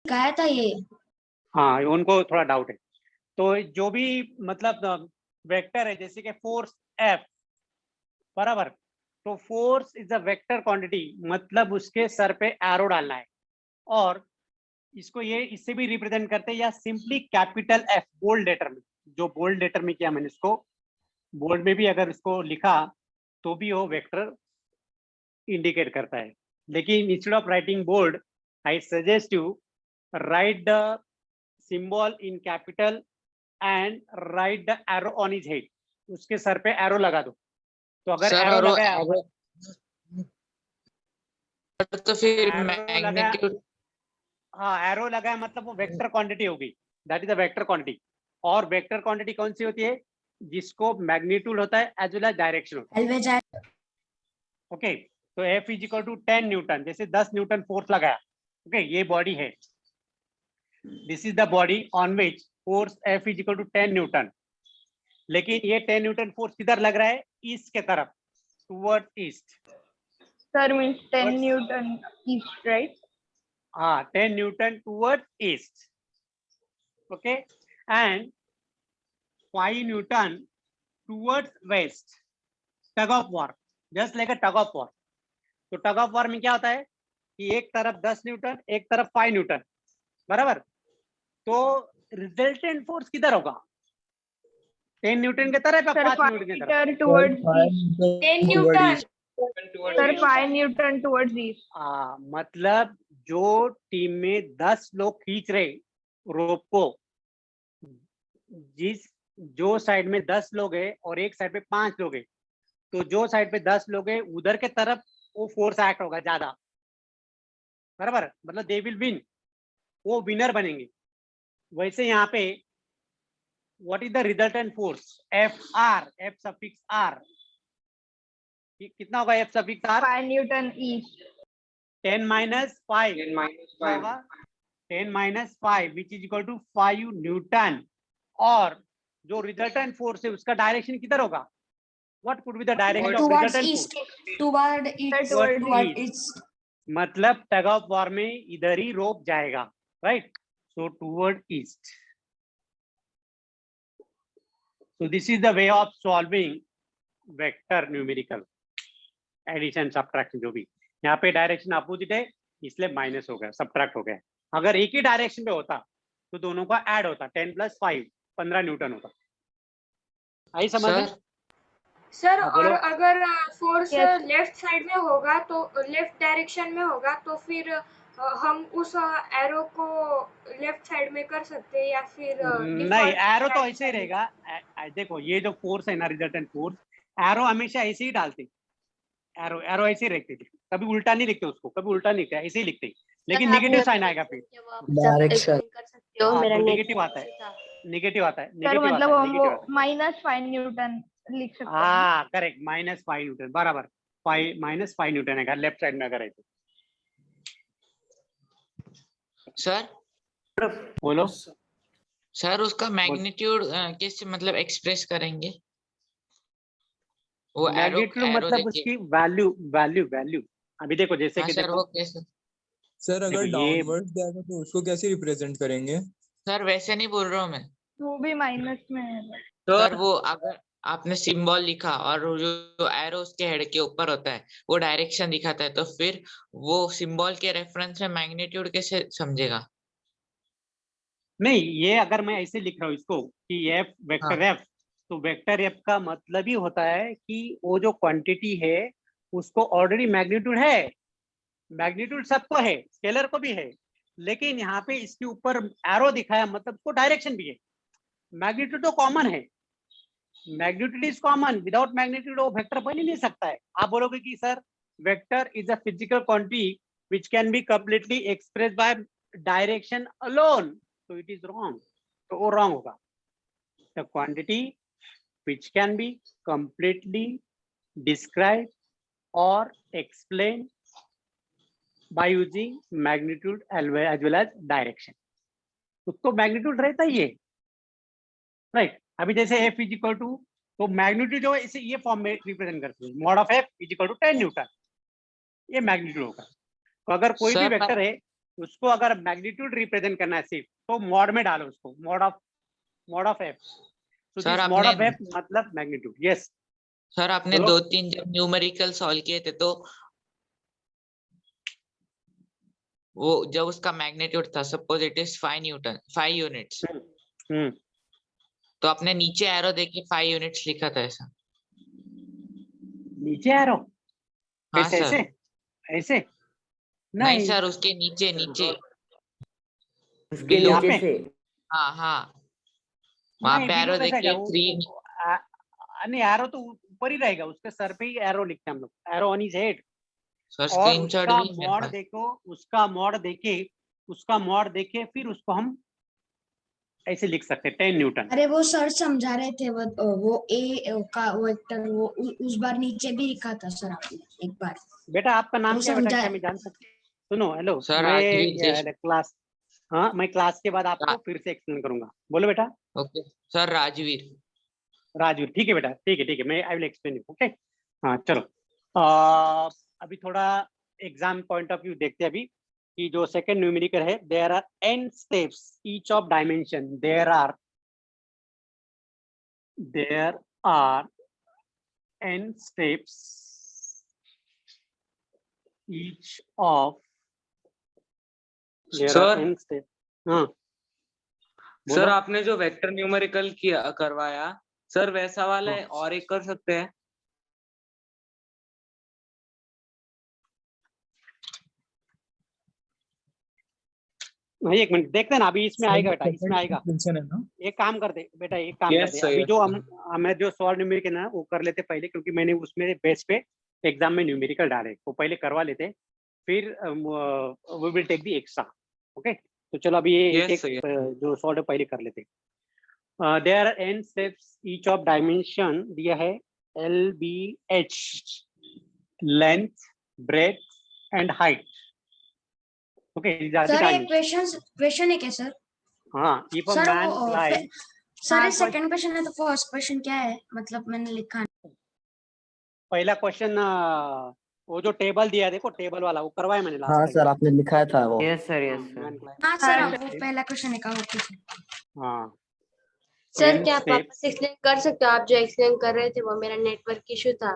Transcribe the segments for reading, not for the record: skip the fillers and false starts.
कहा था ये। हाँ, उनको थोड़ा डाउट है। तो जो भी मतलब वेक्टर है, जैसे कि फोर्स एफ बराबर, तो force is a vector quantity, मतलब उसके सर पे एरो डालना है। और इसको ये इससे भी रिप्रेजेंट करते हैं, या simply capital F bold letter में, जो बोल्ड लेटर में किया मैंने, इसको बोल्ड में भी अगर इसको लिखा तो भी वो वेक्टर इंडिकेट करता है। लेकिन instead of writing bold, I suggest you write the symbol in capital and write the arrow on his head, उसके सर पे एरो लगा दो। तो अगर सर एरो और वो लगाया, एरो तो फिर एरो लगाया, मैग्नीट्यूड। हाँ एरो लगाया मतलब वो वेक्टर क्वांटिटी होगी, that is a vector quantity. और वेक्टर क्वांटिटी कौन सी होती है? जिसको मैग्नीट्यूड होता है एज वेल एज डायरेक्शन होता है। ओके, तो F is equal to 10 newton, जैसे 10 न्यूटन फोर्स लगाया। ओके, ये बॉडी है, this is the body on which force F is equal to 10 newton. लेकिन ये 10 न्यूटन फोर्स किधर लग रहा है? ईस्ट के तरफ, toward east. Sir, means 10 Newton east, right? हाँ, 10 Newton toward east. Okay, and 5 Newton towards waste. Tug of war, just like a tug of war. तो टग ऑफ वॉर में क्या होता है कि एक तरफ 10 न्यूटन, एक तरफ 5 न्यूटन, बराबर। तो रिजल्टेंट फोर्स किधर होगा? 10 न्यूटन की तरफ या Sir, 5 5 न्यूटन की तरफ? meter towards east. 10 Newton. Sir, 5 Newton towards east. मतलब जो टीम में 10 लोग खींच रहे रोप को, जो साइड में 10 लोग है और एक साइड पे 5 लोग है, तो जो साइड पे 10 लोग है उधर के तरफ वो फोर्स एक्ट होगा ज्यादा, बराबर। मतलब दे विल विन, वो विनर बनेंगे। वैसे यहाँ पे what is the resultant force? F R, F suffix R कितना होगा? F suffix R 5 Newton east. 10 minus 5 होगा, 10 minus 5 which is equal to 5 newton. और जो रिजल्टेंट फोर्स है उसका डायरेक्शन किधर होगा? What could be the direction of towards resultant east, force? Toward east, toward east. मतलब टग ऑफ वॉर में इधर ही रोप जाएगा, right? So toward east. So this is the way of solving vector numerical addition subtraction. जो भी यहाँ पे direction opposite है इसलिए माइनस हो गया, सब्ट्रैक्ट हो गया। अगर एक ही डायरेक्शन पे होता तो दोनों का ऐड होता, 10 प्लस 5 15 न्यूटन होता। आई समझ में? सर हाँ, और बोलो। अगर फोर्स Yes. लेफ्ट साइड में होगा तो लेफ्ट डायरेक्शन में होगा तो फिर हम उस एरो को लेफ्ट साइड में कर सकते हैं या फिर नहीं, एरो तो ऐसे ही रहेगा। देखो ये जो फोर्स है ना, रिजल्टेंट फोर्स, एरो हमेशा ऐसे ही डालते, एरो एरो ऐसे ही रखते थे, कभी उल्टा नहीं लिखते उसको, कभी उल्टा नहीं लिखते, ऐसे ही लिखते। लेकिन नेगेटिव साइन आएगा फिर, डायरेक्शन कर सकते हो। मेरा नेगेटिव आता है, नेगेटिव आता है, Sir, नेगेटिव आता मतलब है, हम नेगेटिव वो आता है। minus 5 Newton लिख सकते हैं। हाँ करेक्ट, माइनस 5 न्यूटन बराबर, 5 माइनस 5 न्यूटन है लेफ्ट साइड में अगर है तो। सर बोलो। सर उसका मैग्नीट्यूड कैसे मतलब एक्सप्रेस करेंगे? वो एरो मैग्नीट्यूड एरो मतलब देखिए। उसकी वैल्यू, वैल्यू अभी देखो, जैसे हाँ कि सर, देखो वो कैसे? सर अगर देखो ये डाउनवर्ड्स जाएगा तो उसको कैसे रिप्रेजेंट करेंगे? सर वैसे नहीं बोल रहा हूँ मैं। वो भी माइनस में है। सर वो अगर आपने सिंबल लिखा और जो एरो उसके हेड के ऊपर होता है वो डायरेक्शन दिखाता है, तो फिर वो सिंबल के रेफरेंस में मैग्नीट्यूड कैसे समझेगा? नहीं, ये अगर मैं ऐसे लिख रहा हूँ इसको कि एफ वेक्टर हाँ। एफ, तो वेक्टर एफ का मतलब ही होता है कि वो जो क्वांटिटी है उसको ऑलरेडी मैग्नीट्यूड है। मैग्नीट्यूड सबको है, स्केलर को भी है, लेकिन यहाँ पे इसके ऊपर एरो दिखाया मतलब उसको डायरेक्शन भी है। मैग्नीट्यूड तो कॉमन है, magnitude is common, without magnitude वो वेक्टर बन ही नहीं सकता है। आप बोलोगे कि sir vector is a physical quantity which can be completely express by direction alone, तो इट इज रॉन्ग। तो वो रॉन्ग होगा। The quantity which can be completely describe और explain by using magnitude as well as direction, उसको magnitude रहता ही है, right. अभी जैसे एफ इज इक्वल टू, तो मैग्नीट्यूड जो है इसे ये फॉर्म में रिप्रेजेंट करते हैं, mod of F is equal to 10 newton, ये मैग्नीट्यूड होगा। तो अगर कोई भी सर वेक्टर है उसको अगर मैग्नीट्यूड रिप्रेजेंट करना है सिर्फ, तो मॉड में डालो उसको, मॉड ऑफ एफ। तो सर, मॉड आपने ऑफ एफ मतलब मैग्नीट्यूड। यस सर आपने बोलो। 2-3 जब न्यूमेरिकल सॉल्व किए थे, तो वो जब उसका मैग्नीट्यूड था, सपोज इट इज 5 यूनिट्स, हम्म, तो आपने नीचे एरो देके 5 यूनिट्स लिखा था ऐसा? नीचे एरो हाँ कैसे? सर। ऐसे ऐसे नहीं नहीं, सर, उसके नीचे नीचे उसके यहाँ नीचे पे से। हाँ हाँ, वहां नहीं, पे बिलो एरो कैसे देखिए जाओ? 3। नहीं, एरो तो ऊपर ही रहेगा, उसके सर पे ही एरो लिखते हैं हम लोग, arrow on his head. Sir और स्क्रीनशॉट उसका भी है मेरे मॉड पास। देखो, उसका मॉड देखे फिर उसको हम ऐसे लिख सकते हैं 10 न्यूटन। अरे वो सर समझा रहे थे, वो ए का वेक्टर वो उस बार नीचे भी लिखा था सर आपने एक बार। बेटा आपका नाम वो क्या है बेटा, समझा क्या मैं जान सकती हूँ? सुनो, हेलो, सर राजवीर देश। मैं क्लास, हाँ मैं क्लास के बाद आपको रा- फिर से एक्सप्लेन करूंगा। बोलो बेटा। Okay sir, Rajveer. राजवीर, ठीक है बेटा, ठीक है, मैं I will explain you. Okay, हाँ चलो। अभी थोड़ा एग्जाम पॉइंट ऑफ व्यू देखते हैं अभी, कि जो सेकंड न्यूमेरिकल है, there are n steps each of dimension, there are n steps each of there are sir n steps। हाँ सर बोलो। आपने जो वेक्टर न्यूमेरिकल किया करवाया सर, वैसा वाला हाँ। और एक कर सकते हैं? हाँ, एक मिनट देखते हैं ना, अभी इसमें आएगा बेटा, इसमें आएगा। फंक्शन है ना? एक काम करते बेटा, एक काम Yes, करते sir, अभी yes, जो sir. हमें जो सॉल्व न्यूमेरिकल ना वो कर लेते पहले, क्योंकि मैंने उसमें बेस पे एग्जाम में न्यूमेरिकल डाले, वो पहले करवा लेते, फिर we will take the extra. Okay, तो चलो अभी ये Yes, एक sir, yes, जो सॉल्व पहले कर लेते। There are n steps each of dimension दिया है LBH, length, breadth and height. Okay, sir ये क्वेश्चन है क्या सर? हाँ, if a sir man like, sir ये सेकंड क्वेश्चन है, तो फर्स्ट क्वेश्चन क्या है? मतलब मैंने लिखा पहला क्वेश्चन वो जो टेबल दिया है, देखो टेबल वाला, वो करवाया मैंने लास्ट हाँ टाइम। सर, आपने लिखा था वो। Yes sir, yes sir. हाँ सर, वो पहला क्वेश्चन है का वो क्वेश्चन। हाँ सर n क्या आप steps। वापस एक्सप्लेन कर सकते हो? आप जो एक्सप्लेन कर रहे थे वो मेरा नेटवर्क इशू था।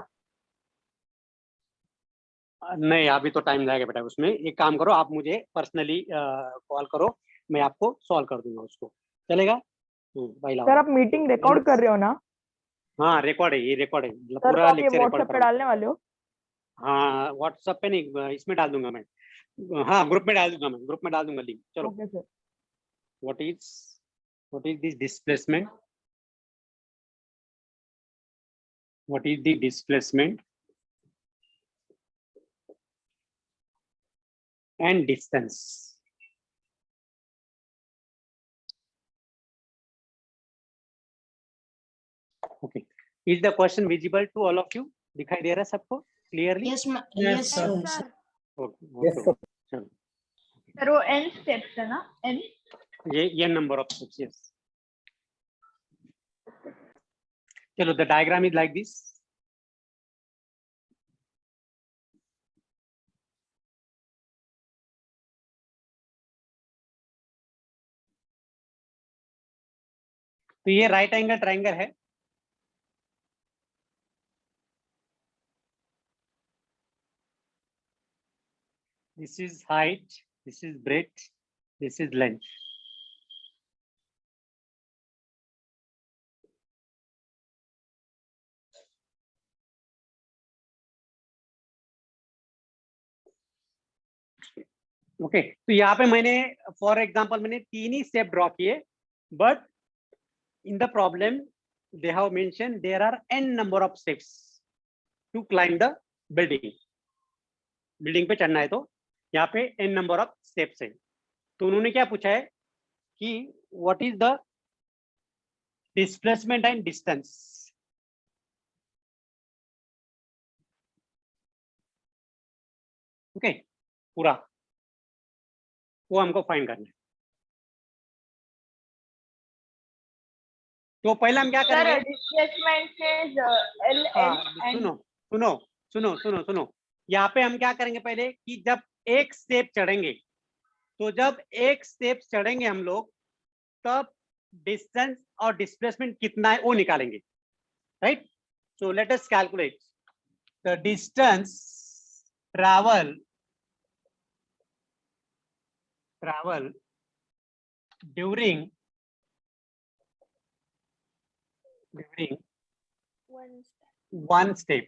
नहीं, अभी तो टाइम लगेगा बेटा उसमें। एक काम करो, आप मुझे पर्सनली कॉल करो, मैं आपको सॉल्व कर दूंगा उसको, चलेगा? भाई लाओ। सर आप मीटिंग रिकॉर्ड कर रहे हो ना? हाँ रिकॉर्ड है, ये रिकॉर्ड है, मतलब सर तो पूरा आप ये लेक्चर रिकॉर्ड व्हाट्सएप पे करूंगा। डालने वाले हो? हाँ व्हाट्सएप पे नहीं, इसमें डाल दूंगा मैं। हाँ ग्रुप में डाल दूंगा, मैं ग्रुप में डाल दूंगा लिंक। चलो, okay sir. What is this displacement? What is the displacement and distance? Okay. Is the question visible to all of you? दिखाई दे रहा है सबको clearly? Yes Yes, sir. Sir. Okay. Yes, Okay. sir. चलो, sir वो n steps है ना? n ये number of steps, yes. चलो, the diagram is like this. तो ये राइट एंगल ट्रायंगल है। This is height, this is breadth, this is length. Okay, तो यहाँ पे मैंने फॉर एग्जांपल मैंने 3 ही स्टेप ड्रॉ किए, but in the problem they have mentioned there are n number of steps to climb the building पे चढ़ना है, तो यहाँ पे n number of steps है। तो उन्होंने क्या पूछा है कि what is the displacement and distance? Okay, पूरा वो हमको फाइंड करना है। तो पहले हम क्या सर करेंगे? डिस्प्लेसमेंट से l हाँ, n सुनो, यहाँ पे हम क्या करेंगे पहले कि जब एक स्टेप चढ़ेंगे, तो जब एक स्टेप चढ़ेंगे हम लोग तब डिस्टेंस और डिस्प्लेसमेंट कितना है वो निकालेंगे, right? So let us calculate the distance travel during one step.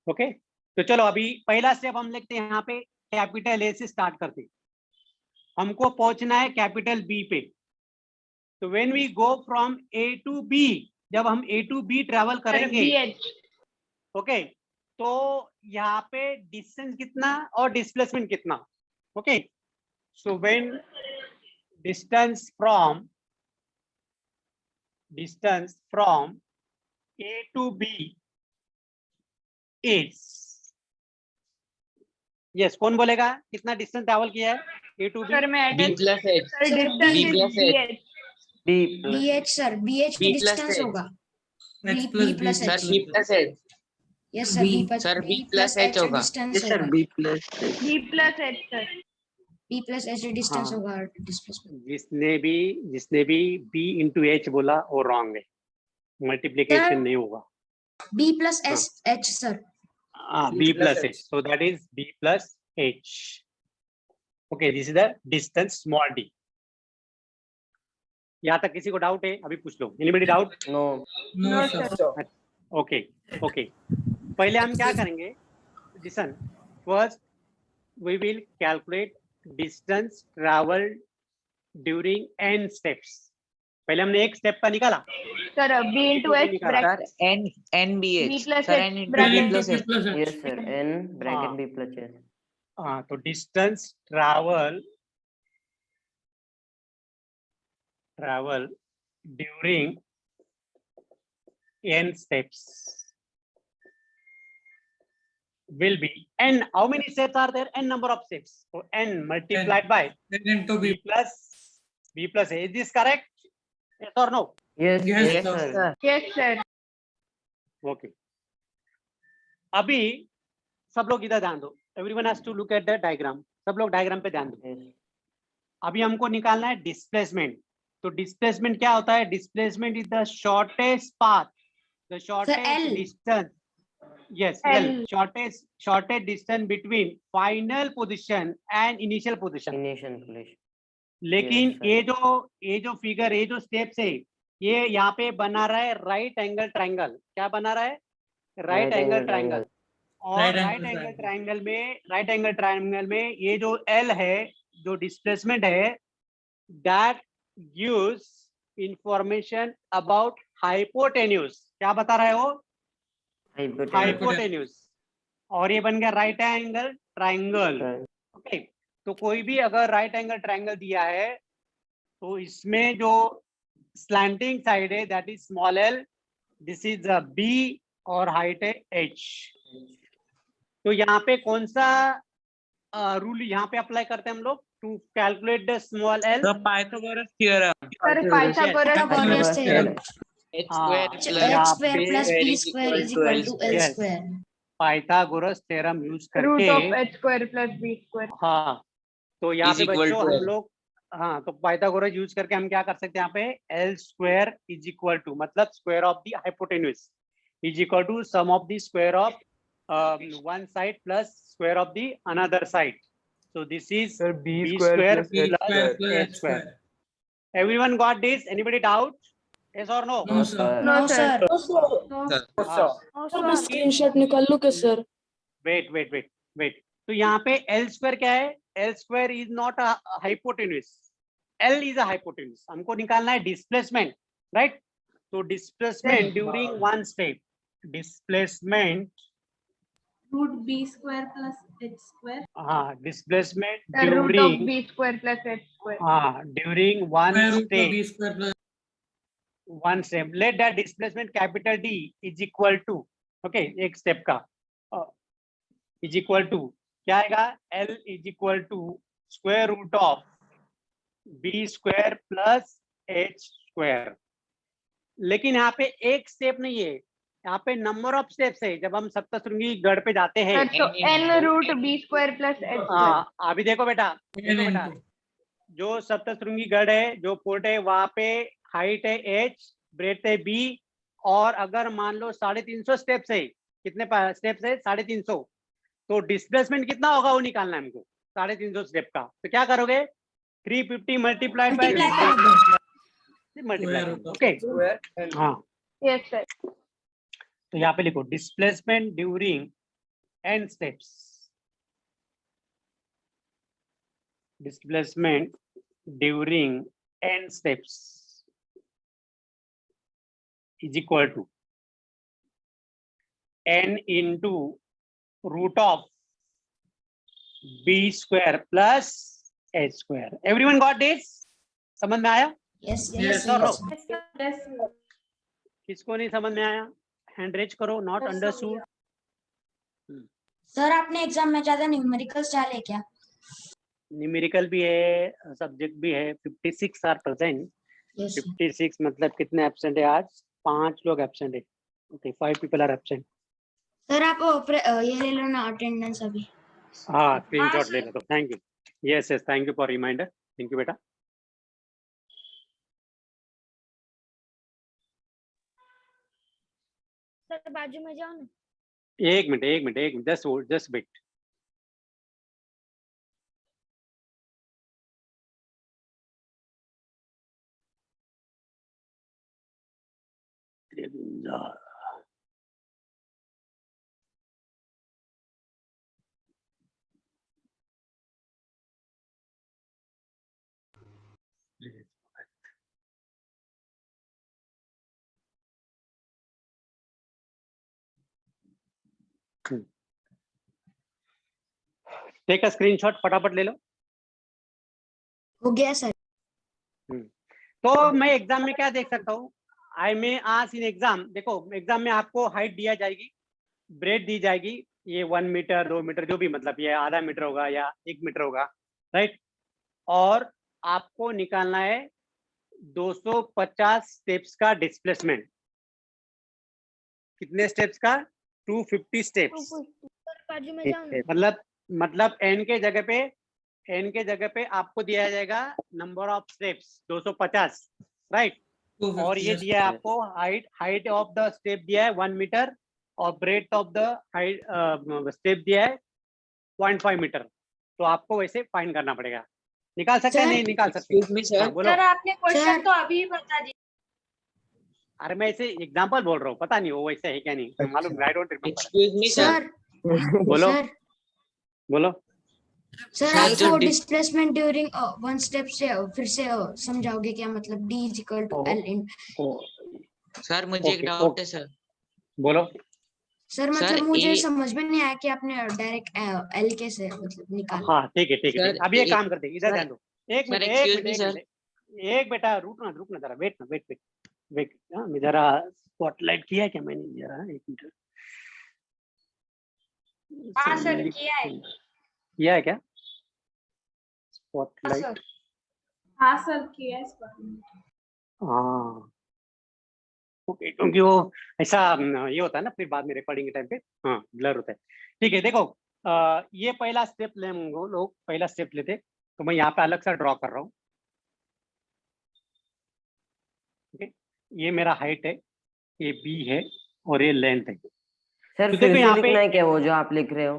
Okay तो चलो अभी पहला स्टेप हम लिखते हैं यहाँ पे कैपिटल ए से स्टार्ट करते हैं। हमको पहुंचना है कैपिटल बी पे। तो when we go from A to B, जब हम ए टू बी ट्रेवल करेंगे, ओके, तो यहाँ पे डिस्टेंस कितना और डिस्प्लेसमेंट कितना, okay. So when distance from A to B is, yes, कौन बोलेगा कितना डिस्टेंस ट्रैवल किया है ए टू बी? सर मैं B plus H. Sir distance B is plus H. BH sir, BH B की plus डिस्टेंस H. होगा H B plus plus sir H। B plus H. Yes sir, sir B plus H होगा। Distance sir होगा, B plus B plus H sir. B plus H distance हाँ। होगा displacement. जिसने भी B into H बोला वो wrong है, multiplication sir, नहीं होगा। B plus H sir. B plus H, so that is B plus H. Okay, this is the distance small d. यहाँ तक किसी को डाउट है? अभी पूछ लो। Anybody doubt? No no sir. Okay, okay. पहले हम क्या करेंगे? Listen, first we will calculate distance traveled during n steps. पहले हमने एक स्टेप का निकाला। Sir B into H sir bracket NBH. B plus sir H N into bracket B plus H. Yes sir n bracket हाँ। b plus h हाँ, तो distance travel during n steps will be n. How many steps are there? N number of steps. So n multiplied by into b plus a. Is this correct? Yes or no? Yes Yes, yes sir. Sir yes sir Okay. अभी सब लोग इधर ध्यान दो। Everyone has to look at the diagram. सब लोग diagram पे ध्यान दो। अभी हमको निकालना है डिस्प्लेसमेंट। तो डिस्प्लेसमेंट क्या होता है? Displacement is the shortest path, the shortest L. Distance, yes L. L, shortest distance between final position and initial position. Initial position. लेकिन Yes, sir. ये जो फिगर, ये जो स्टेप्स है, ये यहाँ पे बना रहा है राइट एंगल ट्रायंगल। क्या बना रहा है? Right angle triangle. और Right right angle angle triangle. Triangle में ये जो L है, जो डिस्प्लेसमेंट है, that gives information about hypotenuse. क्या बता रहा है वो? हाइपोटेन्यूज। और ये बन गया राइट एंगल ट्रायंगल। ओके, तो कोई भी अगर राइट एंगल ट्रायंगल दिया है तो इसमें जो स्लैंटिंग साइड है that is small l, this is b और हाइट है h। तो यहाँ पे कौन सा रूल यहाँ पे अप्लाई करते हैं हम लोग to calculate the small l? The Pythagoras theorem. Sir Pythagoras theorem H square हाँ, plus H यहाँ square पे plus B is square is equal to equal to L Yes. square। Pythagoras theorem use root करके, of H square plus B square हाँ, तो यहाँ Is पे equal बच्चों to हम L. लोग, हाँ, तो पाइथागोरस यूज करके हम क्या कर सकते हैं? यहाँ पे L square is equal to, मतलब square of the hypotenuse is equal to sum of the square of one side plus square of the another side. So this is Sir, b b square square plus B h square square. plus H square. Everyone got this? Anybody doubt? Yes or no? No sir. No sir। हाँ, screenshot निकाल लो क्या sir? wait. तो यहाँ पे L square क्या है? L square is not a hypotenuse, L is a hypotenuse. हमको निकालना है डिस्प्लेसमेंट, राइट? तो displacement during one step, displacement, root B square plus H square। हाँ, displacement root of during, B square plus H square हाँ, during one Square root of step, B square plus one step. Let that displacement capital D is equal to, okay, एक step का is equal to क्या आएगा? L is equal to square root of B square plus H square। लेकिन यहाँ पे एक step नहीं है, यहाँ पे नंबर ऑफ स्टेप्स है। जब हम सप्तश्रृंगी गढ़ पे जाते हैं, सर तो n root b square plus h square. हाँ अभी देखो बेटा, देखो बेटा, जो सप्तश्रृंगी गढ़ है, जो पोर्ट है, वहां पे हाइट है h, ब्रेथ है b, और अगर मान लो 350 स्टेप्स है, कितने स्टेप्स है 350, तो डिस्प्लेसमेंट कितना होगा वो निकालना है हमको 350 स्टेप का। तो क्या करोगे, 350 मल्टीप्लाइड बाय मल्टीप्लाई, ओके हाँ। Yes sir. तो यहाँ पे लिखो displacement during n steps, displacement during n steps is equal to n into root of b square plus h square. Everyone got this? समझ में आया? Yes Yes yes or no? Yes, sir. किसको नहीं समझ में आया हैंड रेज करो। Not understood? Sir आपने एग्जाम में ज्यादा न्यूमेरिकल्स डाले क्या? न्यूमेरिकल भी है, सब्जेक्ट भी है। 56 आर प्रेजेंट। यस 56 मतलब कितने एब्सेंट है आज? 5 लोग एब्सेंट है। Okay 5 people are absent. Sir आप ये ले लो ना अटेंडेंस अभी। हाँ स्क्रीनशॉट sir. ले लो। Thank you. Yes yes thank you for reminder. Thank you बेटा। सर बाजू में जाओ ना। एक minute just wait. Take a screenshot, फटाफट ले लो। हो गया सर। तो मैं एग्जाम में क्या देख सकता हूँ? आई में आस्क इन एग्जाम, देखो एग्जाम में आपको हाइट दिया जाएगी, ब्रेड दी जाएगी, ये 1 मीटर 2 मीटर जो भी, मतलब ये आधा मीटर होगा या 1 मीटर होगा, राइट। और आपको निकालना है 250 स्टेप्स का डिस्प्लेसमेंट। कितने स्टेप्स का? 250 स्टेप्स। बाजू में जाओ ना। मतलब n के जगह पे आपको दिया जाएगा नंबर ऑफ स्टेप्स 250, राइट। और ये दिया है आपको हाइट ऑफ द स्टेप दिया है 1 मीटर, और breadth of the height step दिया है 0.5 मीटर। तो आपको वैसे फाइंड करना पड़ेगा। निकाल सकते हैं? नहीं निकाल सकते? Excuse me, sir. हाँ, बोलो। सर आपने क्वेश्चन सर। तो अभी बता दिया। अरे मैं ऐसे एग्जांपल बोल रहा हूँ, पता नहीं वो वैसे है क्या नहीं, मालूम, I don't remember. Excuse me, sir. Sir बोलो सर बोलो। सर सर, आप जो वो dis- डिस्प्लेसमेंट ड्यूरिंग 1 स्टेप से फिर से समझाओगे क्या? मतलब d is equal to l in. Sir मुझे एक ओके, डाउट है सर। बोलो। सर सर, मतलब मुझे ये- समझ में नहीं आया कि आपने डायरेक्ट l कैसे मतलब निकाला। हाँ ठीक है ठीक है। सर, अभी एक ये- काम करते हैं, इधर सर- ध्यान दो। एक sir, minute excuse me, sir. एक बेटा रुकना जरा, वेट। हाँ मैं जरा स्पॉटलाइट किया क्या मैंने? जरा एक मिनट। हाँ सर किया है। किया है क्या हाँ स्पॉटलाइट? सर। हाँ सर किया है इस बार में। हाँ ओके, क्योंकि वो ऐसा ये होता है ना, फिर बाद में रिकॉर्डिंग के टाइम पे हाँ ब्लर होता है। ठीक है देखो, ये पहला स्टेप ले लोग, पहला स्टेप लेते, तो मैं यहाँ पे अलग सा ड्रॉ कर रहा हूँ। ठीक है, ये मेरा हाइट है, ये बी है और ये लेंथ है। सर तो फिर देखो से यहाँ पे लिखना है क्या वो जो आप लिख रहे हो?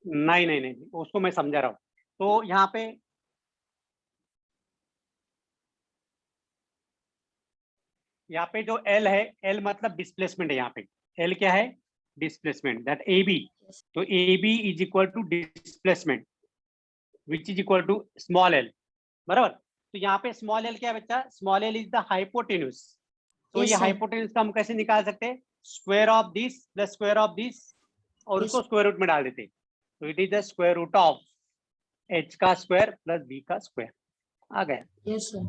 नहीं, उसको मैं समझा रहा हूँ। तो यहाँ पे जो L है, L मतलब डिस्प्लेसमेंट है। यहाँ पे L क्या है? Displacement, that AB। तो AB is equal to displacement which is equal to small l, बराबर। तो यहाँ पे स्मॉल l क्या है बच्चा? Small l is the hypotenuse. तो Yes, ये sir. हाइपोटेन्यूज का हम कैसे निकाल सकते हैं? Square of this plus square of this, और Yes. उसको स्क्वायर रूट में डाल देते। तो it is the square root of h का स्क्वायर प्लस b का स्क्वायर। आ गया? Yes sir.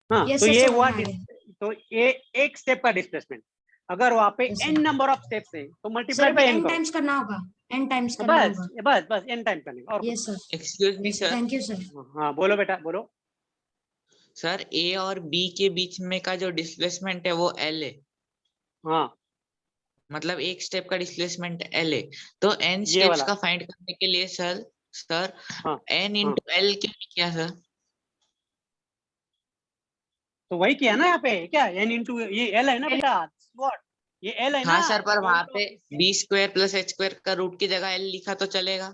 हाँ Yes, तो sir, ये समझ हुआ में आ गया। तो ये एक स्टेप का डिस्प्लेसमेंट। अगर वहां पे Yes, sir. n number of steps है तो सर मल्टीप्लाई अभी बाय n n करो। टाइम्स करना होगा, n टाइम्स करना होगा। बस n टाइम करने और yes sir. Excuse me, sir. Thank you sir. हाँ बोलो बेटा बोलो। सर A और B के बीच में का जो डिस्प्लेसमेंट है वो L है। हाँ मतलब एक स्टेप का डिस्प्लेसमेंट एल है, तो एन ये स्टेप्स वाला। का फाइंड करने के लिए सर हाँ एन इंटू एल क्यों नहीं किया सर? तो वही किया ना यहाँ पे, क्या एन इंटू ये एल है ना बेटा, व्हाट, ये एल है ना। हाँ सर, पर square वहां root पे of- B square plus H square का रूट की जगह एल लिखा तो चलेगा?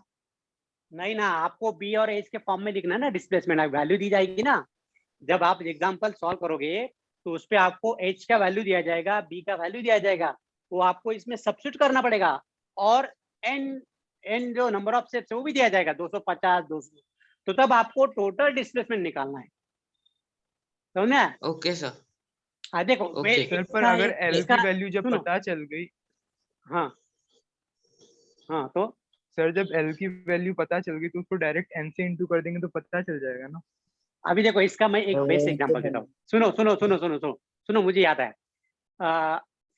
नहीं ना, आपको बी और एच के फॉर्म में लिखना है ना, डिस्प्लेसमेंट वैल्यू दी जाएगी ना। जब आप एग्जाम्पल सॉल्व करोगे तो उस पे आपको एच का वैल्यू दिया जाएगा, बी का वैल्यू दिया जाएगा, वो आपको इसमें सब्स्टिट्यूट करना पड़ेगा। और एन एन जो नंबर ऑफ स्टेप्स है वो भी दिया जाएगा, 250 200। तो तब आपको टोटल डिस्प्लेसमेंट निकालना है, समझे? Okay sir. देखो ओके। सर पर अगर एल की वैल्यू जब सुनो, पता चल गई, हाँ हाँ, तो सर जब एल की वैल्यू पता चल गई तो उसको डायरेक्ट एन से इंटू कर देंगे तो पता चल जाएगा ना। अभी देखो इसका मैं एक बेस्ट एग्जांपल देता हूँ। सुनो सुनो सुनो सुनो सुनो सुनो, मुझे याद है,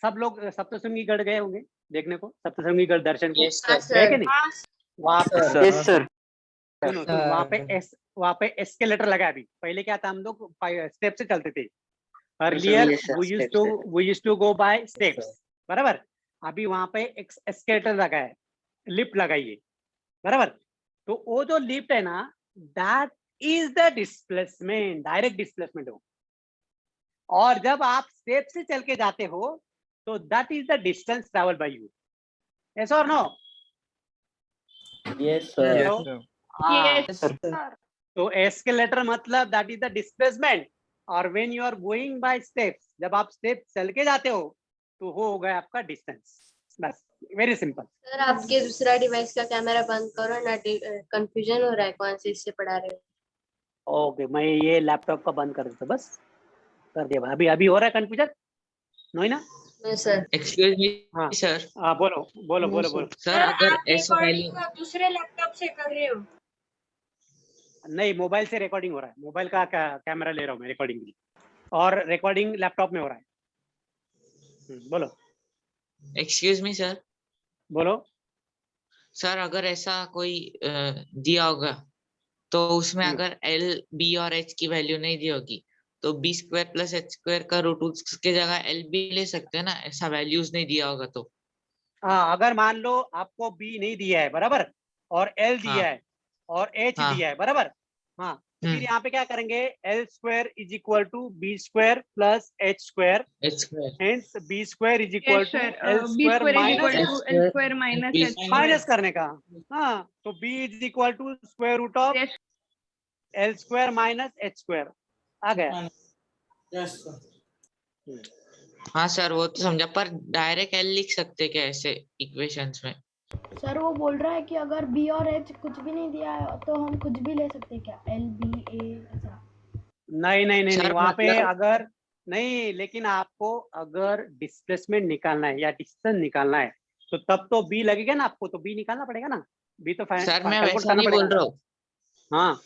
सब लोग सप्तशृंगी गढ़ गए होंगे देखने को, सप्तशृंगी गढ़ दर्शन को, यस सर। गए कि नहीं? वहाँ पे यस सर। सुनो सुनो, वहाँ पे एस्केलेटर लगा है। अभी पहले क्या था, हम लोग स्टेप से चलते थे। Earlier we used to go by steps, बराबर। अभी वहाँ पे एक एस्केलेटर लगा है, लिफ्ट लगाई है, बराबर। तो वो जो लिफ्ट है ना, that is the displacement, direct displacement हो। और जब आप स्टेप से चल के जाते हो तो that is the distance travel by you, yes और no? Yes yes sir. Sir. तो एस्केलेटर मतलब दैट इज द डिस्प्लेसमेंट। और when you are going by steps, जब आप स्टेप चल के जाते हो तो वो हो गया आपका डिस्टेंस, बस, वेरी सिंपल। सर आपके दूसरा डिवाइस का कैमरा बंद करो ना, कंफ्यूजन हो रहा है कौन से इससे पढ़ा रहे हो। ओके, मैं ये लैपटॉप का बंद कर देता, बस कर दिया। अभी अभी हो रहा है कंफ्यूजन, नहीं ना? सर एक्सक्यूज मी हाँ सर। बोलो बोलो बोलो बोलो। सर अगर आप ऐसा वैल्यू, रिकॉर्डिंग दूसरे लैपटॉप से कर रहे हो? नहीं, मोबाइल से रिकॉर्डिंग हो रहा है, मोबाइल का कैमरा ले रहा हूँ मैं रिकॉर्डिंग के लिए, और रिकॉर्डिंग लैपटॉप में हो रहा है। बोलो एक्सक्यूज मी सर, बोलो। सर अगर ऐसा कोई दिया होगा तो उसमें अगर एल बी और एच की वैल्यू नहीं दी होगी तो B square plus H square का रूट उसके जगह एल बी ले सकते हैं ना, ऐसा वैल्यूज नहीं दिया होगा तो? हाँ, अगर मान लो आपको बी नहीं दिया है, बराबर, और एल दिया है और एच दिया है, बराबर, हाँ, तो फिर यहाँ पे क्या करेंगे, L square is equal to B square plus H square, hence B square is equal to L square minus minus करने का। हाँ, तो B is equal to square root of L square minus H square आ गया। हाँ sir, वो तो समझा, पर डायरेक्ट एल लिख सकते क्या ऐसे इक्वेशंस में? सर वो बोल रहा है कि अगर बी और एच कुछ भी नहीं दिया है तो हम कुछ भी ले सकते हैं क्या, एल बी ए ऐसा? नहीं नहीं नहीं, नहीं वहाँ पे मतलब अगर नहीं, लेकिन आपको अगर डिस्प्लेसमेंट निकालना है या डिस्टेंस निकालना है तो तब तो बी लगेगा ना, आपको तो बी निकालना पड़ेगा ना, बी तो सर मैं कैलकुलेट वैसा करना नहीं बोल पड़ेगा। रहा हूँ हाँ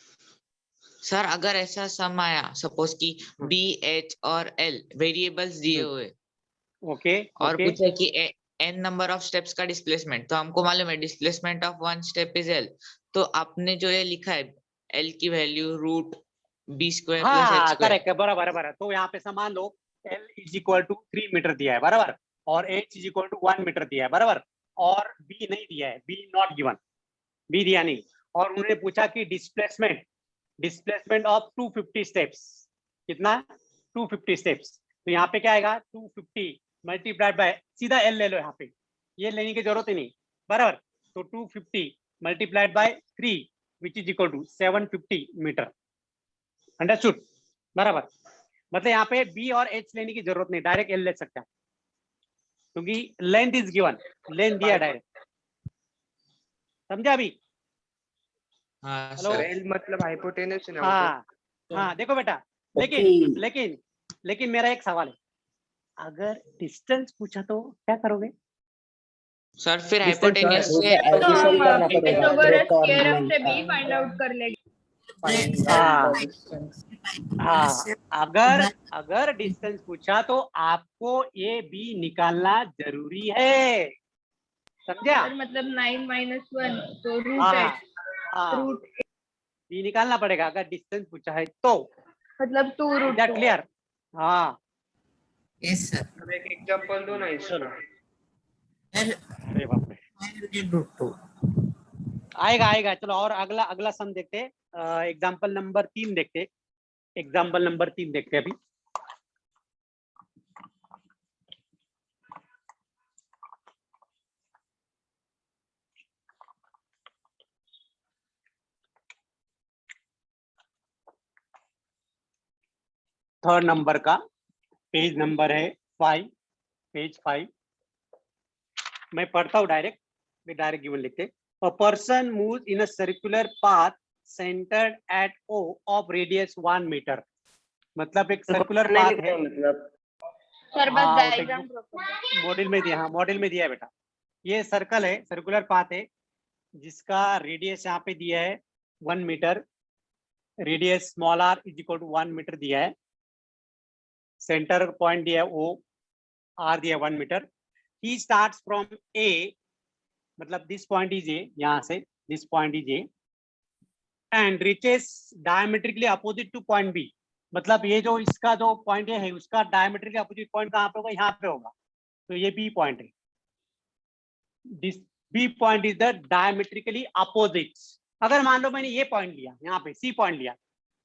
सर, अगर ऐसा सम आया सपोज कि बी एच और एल वेरिएबल्स दिए हुए, ओके, और पूछे कि n नंबर ऑफ स्टेप्स का डिस्प्लेसमेंट, तो हमको मालूम है displacement of one step is l, तो आपने जो ये लिखा है l की value root B square plus H हाँ स्क्वायर, करेक्ट है, बराबर बराबर। तो यहाँ पे समान लो, L is equal to 3 meter दिया है, बराबर, और H is equal to 1 metre दिया है, बराबर, और बी नहीं दिया है, बी नॉट गिवन, बी दिया नहीं। और उन्होंने पूछा कि डिस्प्लेसमेंट ऑफ 250 स्टेप्स, कितना? 250 स्टेप्स। तो यहाँ पे क्या आएगा, 250 मल्टीप्लाइड बाय, सीधा एल ले लो, यहाँ पे ये लेने की जरूरत ही नहीं, बराबर। तो 250 multiplied by 3 which is equal to 750 metre, understood, बराबर। मतलब यहाँ पे बी और एच लेने की जरूरत नहीं, डायरेक्ट एल ले सकते हैं क्योंकि लेंथ इज गिवन, लेंथ दिया डायरेक्ट, समझा अभी? हाँ हेलो, एल मतलब हाइपोटेनस है ना? हाँ हाँ, देखो बेटा, लेकिन मेरा एक सवाल है, अगर डिस्टेंस पूछा तो क्या करोगे? सर फिर हाइपोटेनस से तो हम पाइथागोरस थ्योरम से भी फाइंड आउट कर लेंगे। अगर डिस्टेंस पूछा तो आपको ए बी निकालना जरूरी है, समझा? सर मतलब 9 - 1 तो रूट बी निकालना पड़ेगा अगर डिस्टेंस पूछा है तो, मतलब 2 रूट क्लियर? हाँ अब एक एग्जांपल दो ना इसका। अरे बाप रे, आएगा आएगा। चलो और अगला अगला सम देखते हैं। एग्जाम्पल नंबर 3 देखते, एग्जाम्पल नंबर 3 देखते अभी। थर्ड नंबर का पेज नंबर है 5, पेज 5। मैं पढ़ता हूँ डायरेक्ट, मैं डायरेक्ट गिवन लिखते। A person move in a circular path centred at O of radius 1 metre. मतलब एक सर्कुलर नहीं पाथ लिख है। रहे मतलब सर बस हाँ, डायग्राम मॉडल में दिया, हाँ मॉडल में दिया है बेटा। ये सर्कल है, सर्कुलर पाथ है, जिसका रेडियस यहाँ पे दिया है 1 metre. Radius small R is equal to 1 metre दिया है। सेंटर पॉइंट दिया है ओ, आर दिया 1 metre. He starts from A, मतलब दिस पॉइंट इज ए, यहाँ से this point is A, and reaches diametrically opposite to point B. मतलब ये जो इसका जो पॉइंट है उसका डायमेट्रिकली अपोजिट पॉइंट कहाँ पे होगा? यहाँ पे होगा। तो ये बी पॉइंट है। This B point is the diametrically opposite. अगर मान लो मैंने ये पॉइंट लिया, यहाँ पे सी पॉइंट लिया,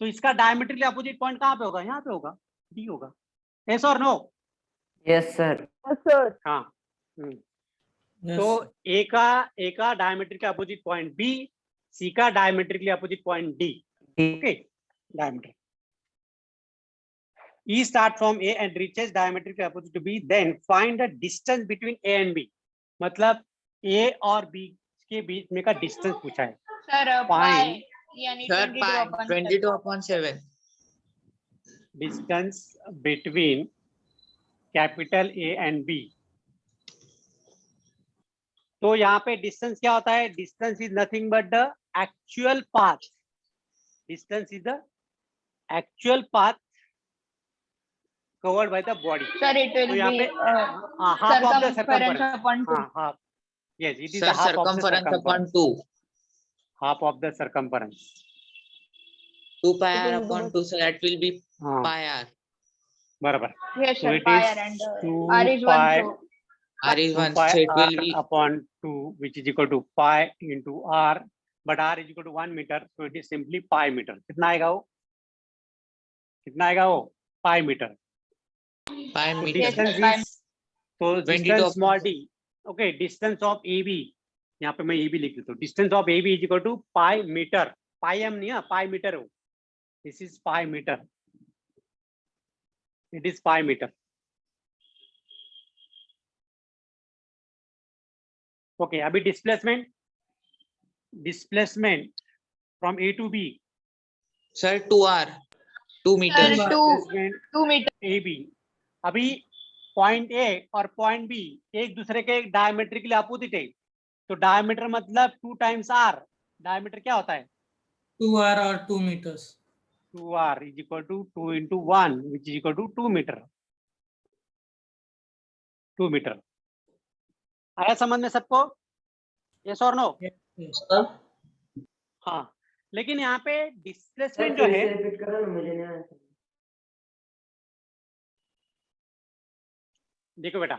तो इसका डायमेट्रिकली अपोजिट पॉइंट कहाँ पे होगा? यहाँ पे होगा, डी होगा। यस और नो? Yes sir. सर हाँ। तो ए का डायमेट्रिकली अपोजिट पॉइंट बी, सी का diametrically opposite point D. Okay, diameter. E start from A and reaches diametrically opposite to B. Then find the distance between A and B. मतलब A और B के बीच में का distance पूछा है। Sir Find यानी sir 22/7 distance between capital A and B. तो यहाँ पे डिस्टेंस क्या होता है? Distance is nothing but the actual path. Distance is the actual path covered by the body. Sir it तो विल यहाँ बी पे half of the circumference upon 2. हाँ हाँ, yes, it is sir the half of the circumference upon circumference. 2 Half of the circumference. 2 pi r upon 2, so that will be हाँ pi r. बराबर। Yes So sir, it pi is r and 2 r is 1, pi so R is 1, pi so it will r be upon 2, which is equal to pi into r, but r is equal to 1 meter, so it is simply pi meter. कितना आएगा वो? कितना आएगा वो? pi meter. pi So meter. distance pi is, so 22 distance small d. Okay, distance of AB, यहाँ पे मैं AB लिख देता हूँ। Distance of AB is equal to pi meter. Pi m नहीं है, pi meter हो। This is pi meter. It is pi meter. Okay, अभी displacement from A to B. Sir 2r 2 meters. Sir, Displacement 2 meter. AB. अभी point A और point B एक दूसरे के diametrically opposite है, तो डायमीटर मतलब 2 टाइम्स आर। डायमीटर क्या होता है? 2r or 2 meters. 2r is equal to 2 into 1, which is equal to 2 meter. 2 metre. आया समझ में सबको? यस और नो? हाँ, लेकिन यहाँ पे डिस्प्लेसमेंट जो है, देखो बेटा,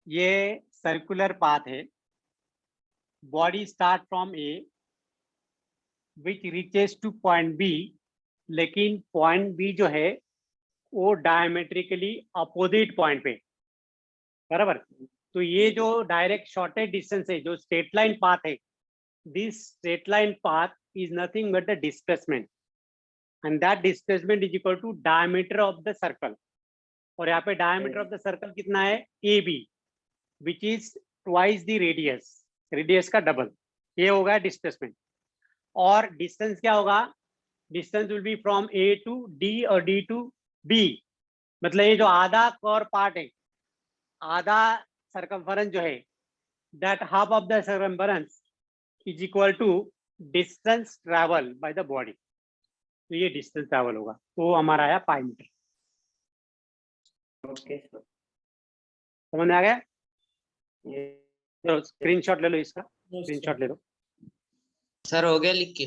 ये सर्कुलर पाथ है। Body start from A which reaches to point B, लेकिन पॉइंट बी जो है वो डायमेट्रिकली अपोजिट पॉइंट पे, बराबर। तो ये जो डायरेक्ट शॉर्टेज डिस्टेंस है, जो स्ट्रेट लाइन पाथ है, this straight line path is nothing but the displacement, and that displacement is equal to diameter of the circle. और यहाँ पे डायमीटर ऑफ द सर्कल कितना है? A B, which is twice the radius, radius का double. ये होगा displacement. और distance क्या होगा? Distance will be from A to D और डी टू बी। मतलब ये जो आधा कर्व पार्ट है, आधा सर्कमफरेंस जो है, that half of the circumference is equal to distance travel by the body. तो ये डिस्टेंस ट्रैवल होगा, तो हमारा आया पाई मीटर। ओके सर, समझ में आ गया? चलो स्क्रीनशॉट ले लो, इसका स्क्रीनशॉट ले लो। सर हो गया लिख के?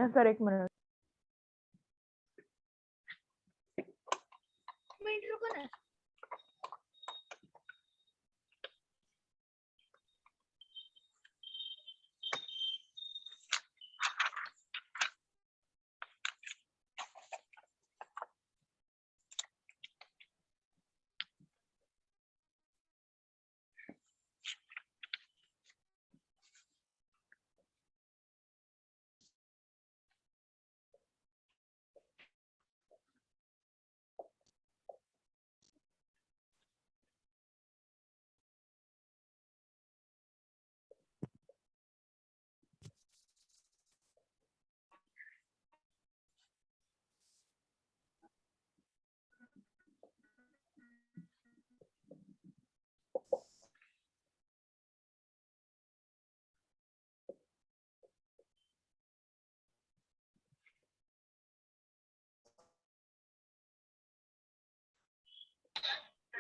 सर एक मिनट रुको ना।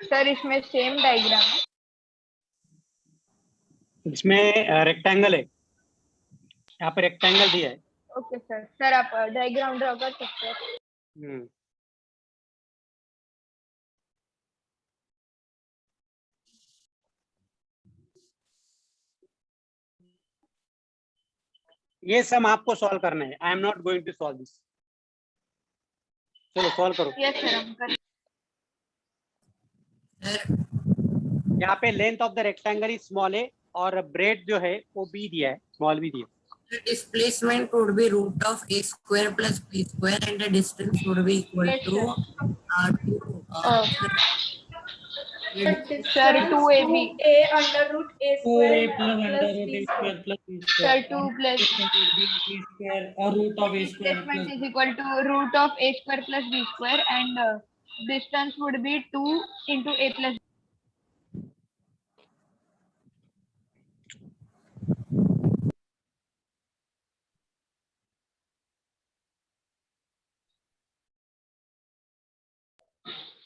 सर इसमें सेम डायग्राम है। इसमें रेक्टेंगल है, यहाँ पे रेक्टेंगल दिया है। ओके सर, सर आप डायग्राम ड्रॉ कर सकते हैं। ये सब आपको सॉल्व करना है। I am not going to solve this. चलो सॉल्व करो। यस सर, हम कर। यहाँ पे length of the rectangle is small है और ब्रेड जो है वो बी दिया है, स्मॉल बी दिया है। Displacement would be root of a square plus b square, and the distance would be equal Yes, to sir 2ab a under root a square plus under plus root b a square. square plus b sir square. 2 plus b square or root of a square displacement plus is equal to root of a square plus b square, and distance would be 2 into a plus b.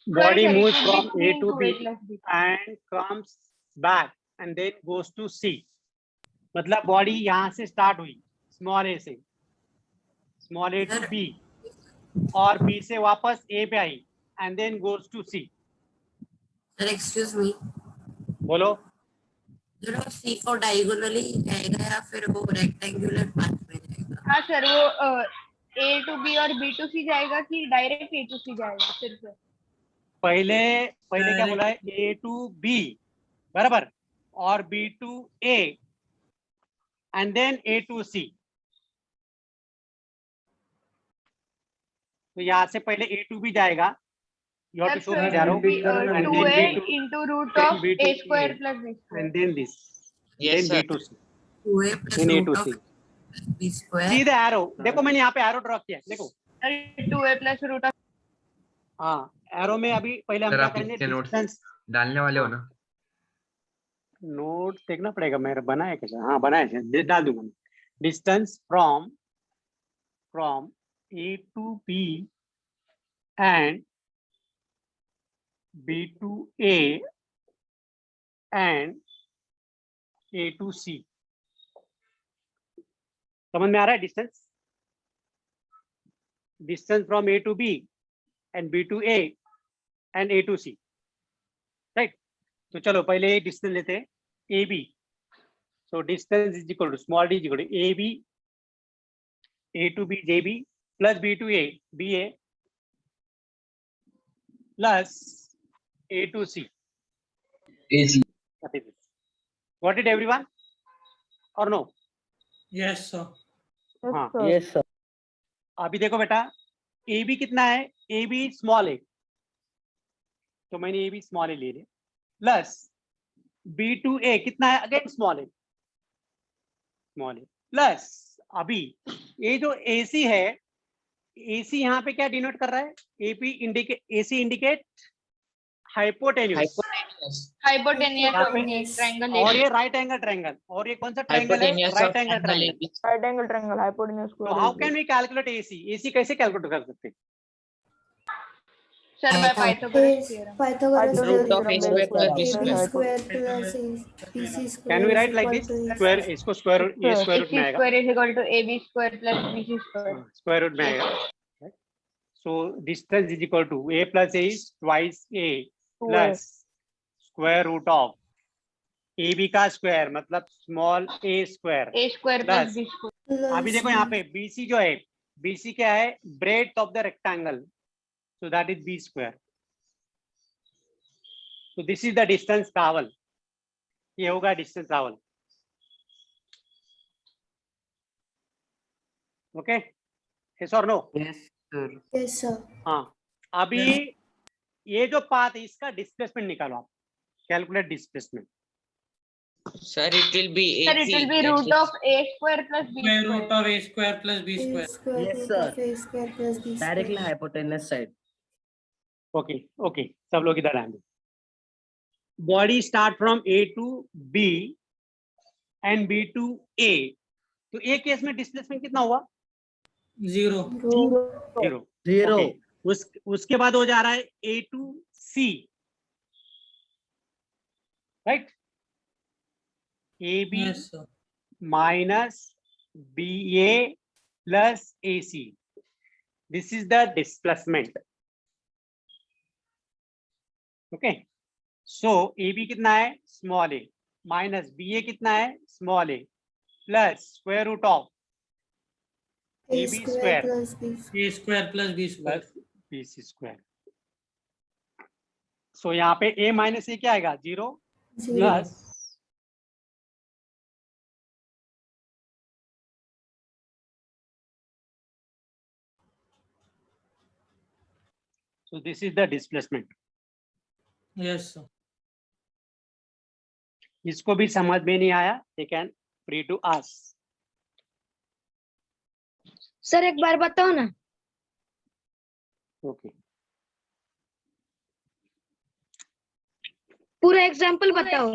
Body Sorry, moves it will from be A to 3 B into a plus b. and comes back and then goes to C. मतलब body यहाँ से start हुई small A से, small A to B, और B से वापस A पे आई and then goes to C. Sir, excuse me. बोलो। जरा C को diagonally जाएगा या फिर वो rectangular path में जाएगा? हाँ सर, वो a to b और b to c जाएगा कि डायरेक्ट a to c जाएगा? सिर्फ पहले क्या बोला है? ए टू बी बराबर, और B to A and then A to C. तो यहाँ से पहले ए टू बी जाएगा, you have to show me the arrow, and then 2a B2 into root then of B2 a square plus b square. and then this, Yes, then sir. B2 C, 2a plus then A root to of C. b square. See the arrow, देखो मैंने यहाँ पे arrow draw किया है, देखो। 2a plus root of हाँ, arrow में अभी पहले हम क्या करेंगे? डिस्टेंस डालने वाले हो ना? नोट देखना पड़ेगा, मेरा बना है कैसे? हाँ बना है, डाल दूंगा। Distance from A to B and B to A and A to C. समझ में आ रहा है? Distance from A to B and B to A and A to C, right? तो चलो पहले डिस्टेंस लेते हैं, AB. So distance is equal to small d is equal to AB, A to B JB plus B to A BA plus A to C AC. Got it everyone or no? Yes sir. हाँ yes sir. अभी देखो बेटा, AB कितना है? AB small है, तो मैंने AB small है ले लिया, प्लस B to A कितना है? अगेन स्मॉल है, प्लस अभी ये जो AC है, AC यहाँ पे क्या डिनोट कर रहा है? AC indicate hypotenuse, hypotenuse triangle और ये राइट एंगल ट्रायंगल, और ये कौन सा ट्रायंगल है? Right angle triangle. right angle triangle hypotenuse तो how can we calculate AC कैसे कैलकुलेट कर सकते हैं? Sir by Pythagoras theorem. Root of a square plus b AB square. square plus BC square. Can we write like this? Square, इसको square root, ये square root में AC आएगा, square is equal to AB square plus BC square. Square root में आएगा। So distance is equal to A plus A is twice A plus square root of AB का square मतलब small a square A square plus plus, B square. अभी देखो यहाँ पे BC जो है, BC क्या है? Breadth of the rectangle, so that is B square. So this is the distance travel. ये होगा distance travel. Okay? Yes or no? Yes sir. Yes sir. हाँ, अभी ये जो पाथ है इसका डिस्प्लेसमेंट निकालो आप, calculate displacement. Sir, it will be Sir, it will be AC. root of A square plus B Square square. root of a square plus b A square. square Yes, root sir. of A square plus B square. Directly hypotenuse side. Okay okay, सब लोग इधर आएंगे। Body start from A to B and B to A, तो ए case में displacement कितना हुआ? Zero. Zero. Zero. उसके बाद हो जा रहा है A to C, right? AB Yes, sir. minus BA plus AC. This is the displacement. Okay. So AB कितना है? Small a. Minus BA कितना है? Small a. Plus square root of AB square A square plus B square. plus BC square. So यहाँ पे A minus A क्या आएगा? 0 plus so this is the displacement. Yes, sir. इसको भी समझ में नहीं आया, they can free to ask. Sir एक बार बताओ ना. Okay. पूरा एग्जांपल बताओ.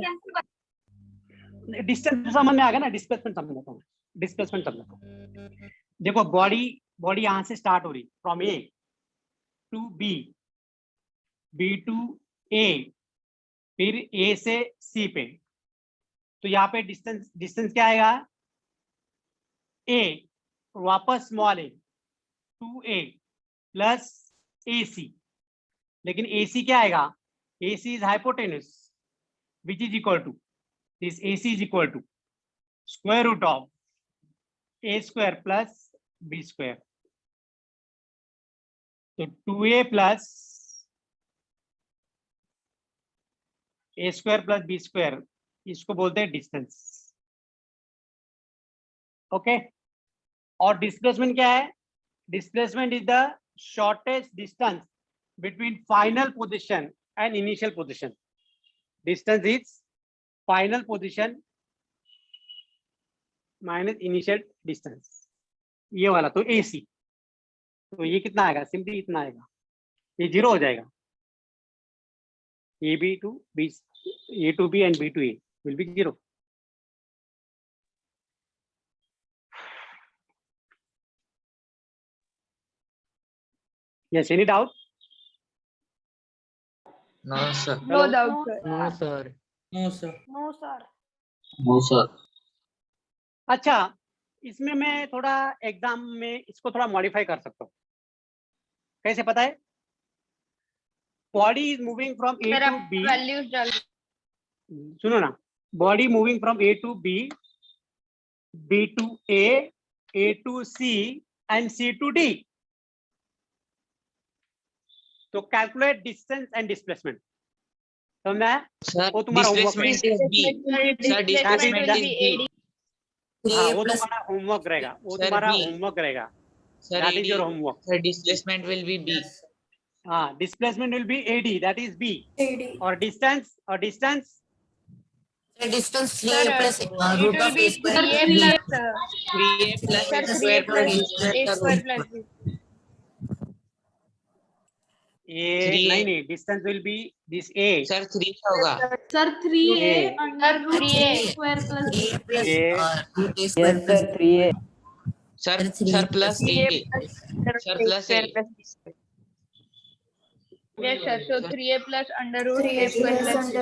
डिस्टेंस समझ में आ गया ना, डिस्प्लेसमेंट समझ में. डिस्प्लेसमेंट समझ. देखो बॉडी यहां से स्टार्ट हो रही from A to B, B to A, फिर ए से सी पे. तो यहाँ पे डिस्टेंस क्या आएगा? ए वापस small A to A plus A C. लेकिन ए सी क्या आएगा? A C is hypotenuse which is equal to this. A C is equal to square root of A square plus B square. तो 2a plus A square plus B square, इसको बोलते हैं distance. Okay. और displacement क्या है? Displacement is the shortest distance between final position and initial position. Distance is final position minus initial distance. ये वाला तो AC. तो ये कितना आएगा? सिंपली इतना आएगा, ये 0 हो जाएगा. AB to B, A to B and B to A will be 0. Yes, any doubt? No, sir. No doubt, sir. No, sir. No, sir. No, sir. No, sir. अच्छा, इसमें मैं थोड़ा एग्जाम में इसको थोड़ा मॉडिफाई कर सकता हूँ. कैसे पता है? Body is moving from A to B. Values डाल. सुनो ना, body moving from A to B, B to A to C and C to D. तो कैलकुलेट डिस्टेंस एंड डिस्प्लेसमेंट. समझा है? Sir, वो तुम्हारा displacement is B. Sir, displacement is B. हाँ, वो तुम्हारा होमवर्क रहेगा. वो Sir, तुम्हारा B. होमवर्क रहेगा. Sir, That is AD. your homework. Sir, displacement will be B. हाँ, displacement will be AD, that is B. और distance The distance Sir, 3a plus it root will of be a square 3a plus plus 3a plus sir, x 3a square plus plus b a square square plus b. ये 3A. नहीं, distance will be this A. Sir, 3 होगा. Sir, 3a A. under root 3a. a square plus b. a plus A. root a square plus b. 3a. Sir, Sir, sir plus 3a a. plus Sir, a plus square a. plus b square. Yes, sir. So 3a plus under root a square plus b.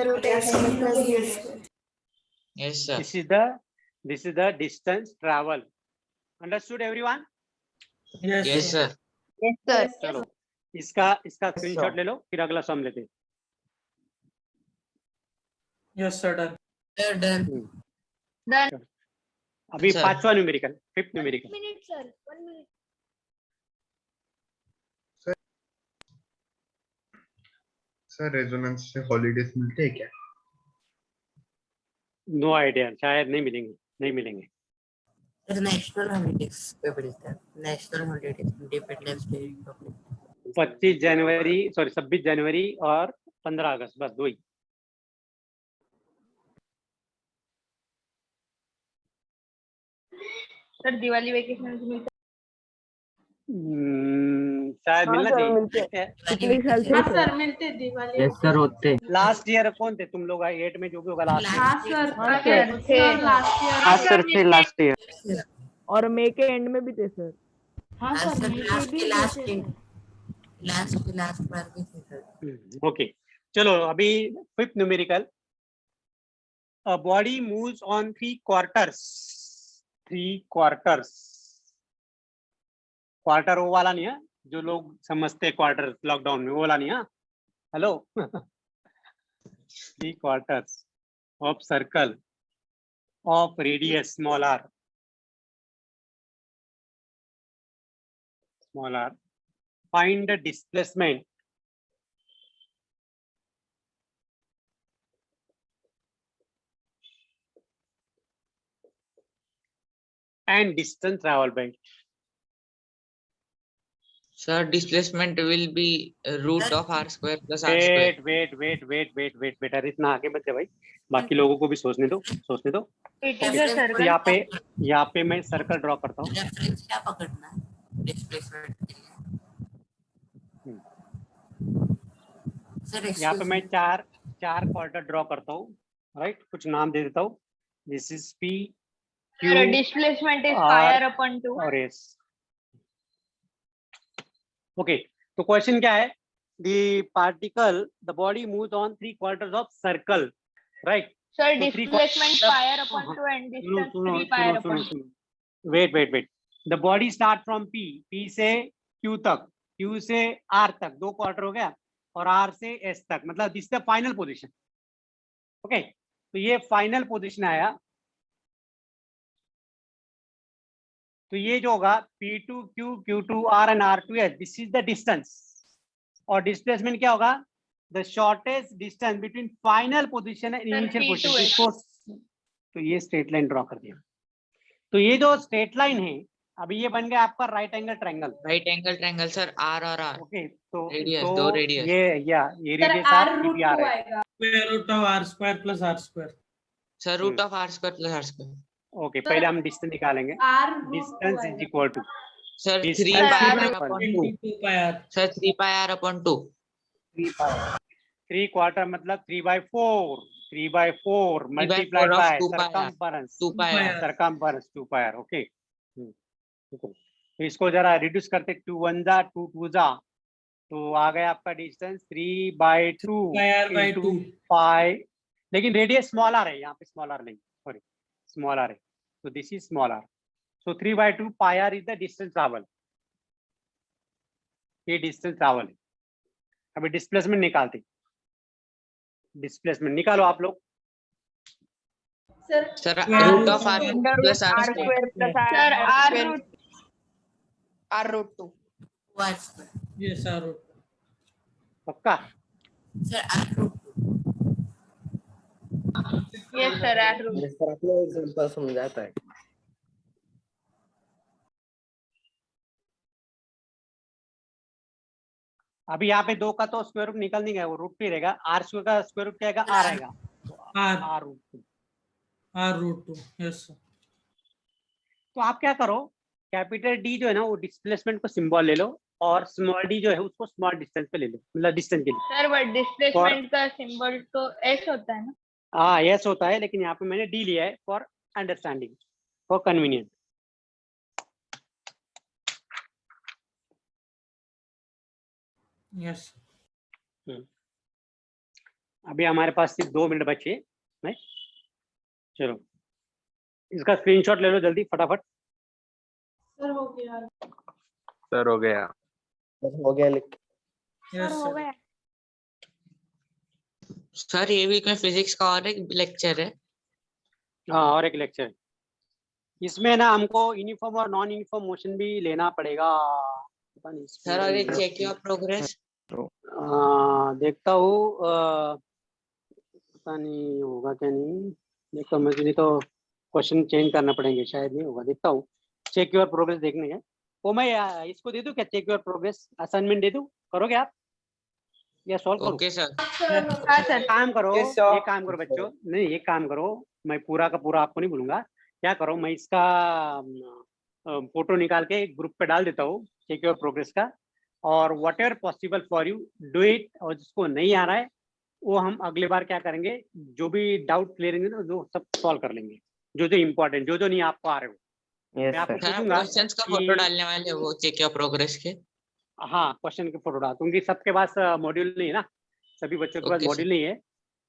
Yes, sir. This is the distance travel. Understood everyone? Yes, Yes, sir. sir. Yes, sir. चलो इसका screenshot ले लो, फिर अगला सम लेते हैं. Yes, sir. Done. They're done. Done. अभी Sir. 5वां numerical, 5th numerical. Minute, sir. 1 minute. Sir Resonance से हॉलीडेज मिलते हैं क्या? नो आइडिया, शायद नहीं मिलेंगे. नेशनल हॉलीडेज पे मिलता है. नेशनल हॉलीडेज, इंडिपेंडेंस डे, 26 जनवरी, सॉरी 26 जनवरी और 15 अगस्त, बस 2 ही. सर दिवाली वेकेशन मिलता शायद मिलना चाहिए. हाँ सर, मिलते हैं दिवाली. Yes, sir. होते. लास्ट ईयर कौन थे तुम लोग? 8 में जो भी होगा लास्ट ईयर. हाँ सर, सर, लास्ट ईयर. हाँ सर, थे लास्ट ईयर. और मई के एंड में भी थे सर. हाँ सर, लास्ट भी लास्ट जैसे- लास्ट बार भी थे सर. ओके, चलो अभी 5th numerical. a body moves on 3 quarters. 3 quarters. Quarter वो वाला नहीं है जो लोग समझते क्वार्टर लॉकडाउन में, वो वाला नहीं है। Hello 3 quarters of circle of radius small r. Small r. Find the displacement and distance traveled by. Sir, displacement will be root of r square plus r square. Wait. अरे इतना आगे मत जा भाई, बाकी लोगों को भी सोचने दो। It is a तो circle. यहाँ पे मैं सर्कल ड्रॉ करता हूँ। रेफरेंस क्या पकड़ना है डिस्प्लेसमेंट के लिए? सर यहाँ पे मैं चार क्वार्टर ड्रॉ करता हूँ, राइट। कुछ नाम दे देता हूँ। This is P, Q, Sir, displacement is R, pi r upon 2. और S। ओके, तो क्वेश्चन क्या है? The particle, the body moves on 3 quarters of circle, right? Sir, So three displacement quarters- pi r upon 2 and distance 3 pi r upon 2. Wait. The body start from P से Q तक, Q से R तक 2 quarter हो गया, और R से S तक, मतलब this the final position. Okay, तो ये फाइनल पोजीशन आया। तो ये जो होगा P2Q, Q2R and R2S, this is the distance. और डिस्प्लेसमेंट क्या होगा? The shortest distance between final position and initial position. इसको तो ये स्ट्रेट लाइन ड्रॉ कर दिया। तो ये जो स्ट्रेट लाइन है, अभी ये बन गया आपका right angle triangle. Right angle triangle sir, r और r। ओके, तो रेडियस, तो दो रेडियस। ये रेडियस R r root ये टू है। आएगा। Square root of r square plus r square. Sir, root of r square plus r square। Okay, पहले हम डिस्टेंस निकालेंगे। R root distance to is आएगा। Equal to sir, 3 Distance pi is r equal upon to 2। 22 pi r. Sir, 3 pi r upon 2। 3 quarter मतलब 3/4 3/4 multiplied of by 2 pi r। Circumference 2 pi r। Circumference 2 pi r। Okay, तो इसको जरा reduce करते, 2 1 जा 2 2 जा, तो आ गया आपका distance 3/2 pi r by 2. Pi, लेकिन रेडियस स्मॉल आर है, यहाँ पे स्मॉल आर नहीं, सॉरी स्मॉल आर है, तो this is small r. So 3/2 pi r is the distance travel. ये डिस्टेंस ट्रैवल है। अभी डिस्प्लेसमेंट निकालते, डिस्प्लेसमेंट निकालो आप लोग। Sir sir, Square root root of r of plus r r square। square plus Sir, r square root r root 2। r square। Yes, r root. पक्का? Sir r root 2। yes sir, r root। Sir अपने example समझाता है। अभी यहाँ पे 2 का तो square root निकल नहीं गया, वो रूट पे रहेगा। r स्क्वायर का स्क्वायर रूट क्या आएगा? r आएगा, R. r root 2। R root 2. Yes, sir. तो आप क्या करो, कैपिटल D जो है ना वो डिस्प्लेसमेंट को सिंबल ले लो, और स्मॉल d जो है उसको स्मॉल डिस्टेंस पे ले लो, मतलब डिस्टेंस के लिए। सर, बट डिस्प्लेसमेंट का सिंबल तो s होता है ना? हाँ यस होता है, लेकिन यहाँ पे मैंने d लिया है for understanding, for convenient. Yes. अभी हमारे पास सिर्फ 2 मिनट बचे, राइट? चलो इसका स्क्रीनशॉट ले लो जल्दी फटाफट। सर हो गया। सर हो गया। सर हो गया लिख। Yes, सर हो sir. गया। सर, ये वीक में फिजिक्स का और एक लेक्चर है। हाँ, और एक लेक्चर। इसमें ना हमको यूनिफॉर्म और नॉन यूनिफॉर्म मोशन भी लेना पड़ेगा। पता नहीं सर, और एक चेक योर प्रोग्रेस। देखता हूँ, पता नहीं होगा क्या नहीं, देखता हूँ। मुझे नहीं तो क्वेश्चन चेंज करना पड़ेंगे, शायद नहीं होगा। देखता हूँ, चेक योर प्रोग्रेस देखने का। वो मैं इसको दे दूँ क्या, चेक योर प्रोग्रेस असाइनमेंट दे दूँ? करोगे आप या सॉल्व करो? Okay sir. हाँ सर। काम करो, Yes, sir. ये काम करो बच्चों, नहीं ये काम करो, मैं पूरा का पूरा आपको नहीं बोलूंगा। क्या करो, मैं इसका फोटो निकाल के ग्रुप पे डाल देता हूँ, चेक योर प्रोग्रेस का, और what ever possible for you do it. और जिसको नहीं आ रहा है वो हम अगले बार क्या करेंगे, जो भी डाउट क्लियर होंगे ना जो सब सॉल्व कर लेंगे, जो जो इम्पोर्टेंट, जो जो नहीं आपको आ रहे हो। मैं आपको सर, आप पूछूंगा क्वेश्चंस का फोटो डालने वाले हो वो चेक योर प्रोग्रेस के? हाँ, क्वेश्चन के फोटो डाल, क्योंकि सबके पास मॉड्यूल नहीं है ना, सभी बच्चों के पास Okay, मॉड्यूल नहीं है,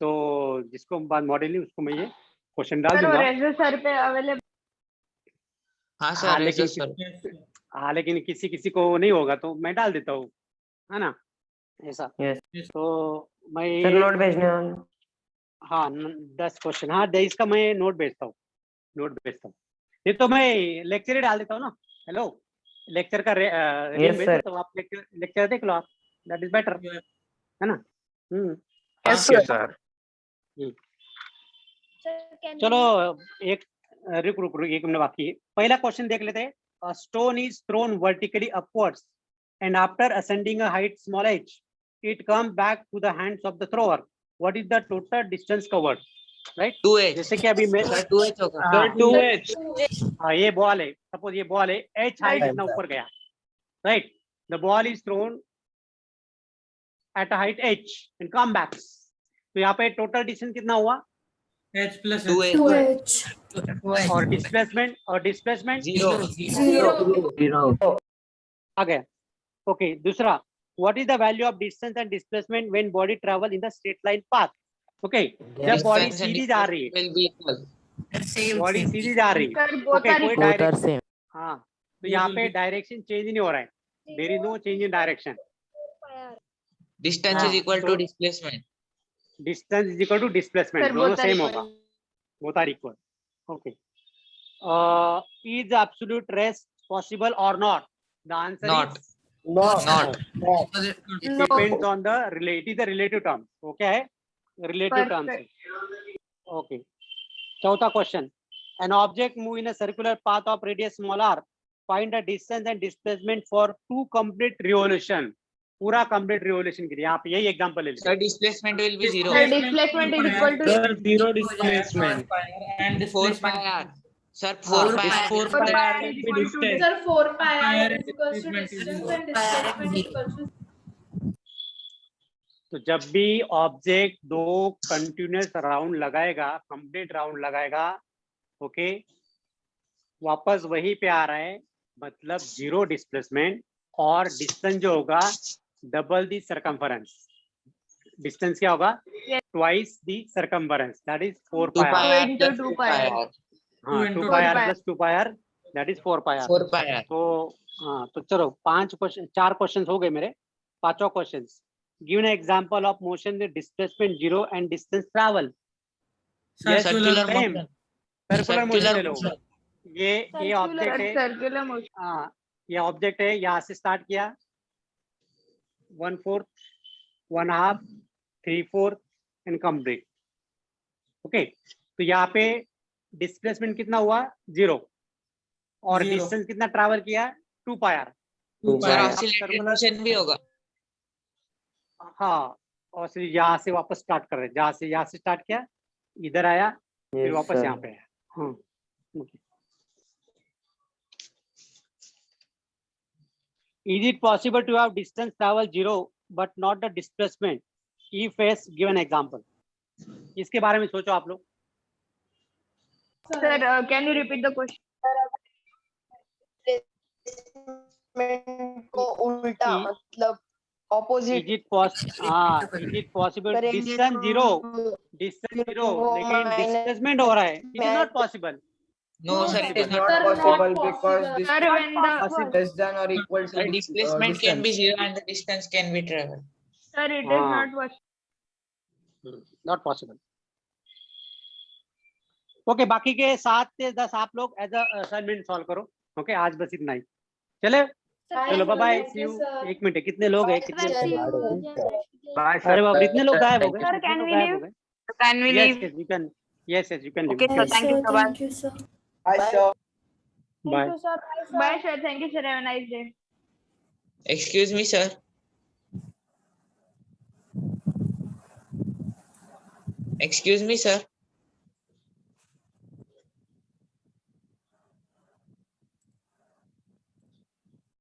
तो जिसको पास मॉड्यूल नहीं उसको मैं ये क्वेश्चन डाल सर वो दूंगा। रेजो सर पे अवेलेबल। हाँ हाँ सर लेकिन रेजो सर। हाँ लेकिन किसी किसी को नहीं होगा तो मैं डाल देता हूँ, है ना, ऐसा। तो मैं सर नोट भेजने वाला। हाँ 10 क्वेश्चन, हाँ इसका मैं नोट भेजता हूँ, नोट भेजता हूँ। ये तो मैं लेक्चर ही डाल देता हूँ ना। हेलो, लेक्चर का लिंक भेज देता हूँ, आप लेक्चर देख लो आप, दैट इज बेटर, है ना। Okay sir. चलो एक रुक रुक रुक 1 मिनट बाकी है। पहला क्वेश्चन देख लेते हैं। A stone is thrown vertically upwards and after ascending a height small h, it comes back to the hands of the thrower. What is the total distance covered? Right? 2h। जैसे कि अभी मैं sir 2h होगा। हाँ, 2h। हाँ ये ball है, suppose ये बॉल है, h हाइट इतना ऊपर गया, right. The ball is throne at a height h and come back. तो यहाँ पे टोटल डिस्टेंस कितना हुआ? h plus 2h। और डिस्प्लेसमेंट 0। आ गया। ओके दूसरा, what is the value of distance and displacement when body travel in the straight line path? Okay, जब body सीधी जा रही है, बॉडी सीधी जा रही है, ओके कोई डायरेक्शन, हाँ तो यहाँ पे डायरेक्शन चेंज नहीं हो रहा है, there is no change in direction. Distance is equal to displacement. Distance is equal to displacement, दोनों सेम होगा, both are equal. Okay, is absolute rest possible or not? The answer Not. is Not. it depends on the relative term. Okay, relative terms. Okay. चौथा question. An object move in a circular path of radius small r. Find the distance and displacement for 2 complete revolution. पूरा complete revolution के लिए आप यही example ले लीजिए। Sir, displacement will be 0. Sir, displacement is equal to Sir, 0 displacement. and 4 pi r. Sir, 4 pi r. 4 pi r will be distance. Sir, 4 pi r r is equals to displacement is distance zero. and displacement is equals to तो जब भी object 2 continuous round लगाएगा, complete round लगाएगा, okay, वापस वही पे आ रहा है, मतलब 0 डिस्प्लेसमेंट, और डिस्टेंस जो होगा डबल दी सर्कमफरेंस। डिस्टेंस क्या होगा? Twice the circumference, that is 4 pi r। 2 pi r. हाँ 2 pi r plus 2 pi r, that is 4 pi r। 4 pi r. तो हाँ तो चलो 4 क्वेश्चंस हो गए मेरे। पांचों questions, give an example of motion with displacement 0 and distance travel. Circular same motion. Circular motion ले लो। motion. ये ऑब्जेक्ट है, circular motion. हाँ ये ऑब्जेक्ट है, यहाँ से स्टार्ट किया 1/4 1/2 3/4 एंड कंप्लीट। ओके, तो यहाँ पे डिस्प्लेसमेंट कितना हुआ? 0, और Zero. डिस्टेंस कितना ट्रैवल किया? 2 pi r। Sir, oscillated motion भी होगा। हाँ, और फिर यहाँ से वापस स्टार्ट कर रहे हैं, यहाँ से स्टार्ट किया, इधर आया, फिर वापस यहाँ पे आया। हाँ okay. Is it possible to have distance travel 0 but not the displacement? If yes, give an example. इसके बारे में सोचो आप लोग। Sir, can you repeat the question? को उल्टा मतलब opposite. Is it possible? Distance 0, लेकिन displacement हो रहा है। It is not possible. No, sir, it is not Sir, possible. not because possible. this Sir, when the less than or equal to displacement can be 0 and the distance can be traveled. sir, it is not possible. Not possible. Okay, बाकी के 7 से 10 आप लोग as assignment solve करो। Okay, आज बस इतना ही। चले चलो bye bye, see you. 1 minute, कितने लोग हैं? कितने? अरे बाप रे, इतने लोग गायब हो गए। Sir, can we leave? Can we Yes, leave? yes, you can. Yes, you can leave. Okay, sir. Thank you, sir. Thank you, sir. Bye, sir. Bye. Bye, sir. Thank you, sir. Have a nice day. Excuse me, sir. Excuse me, sir.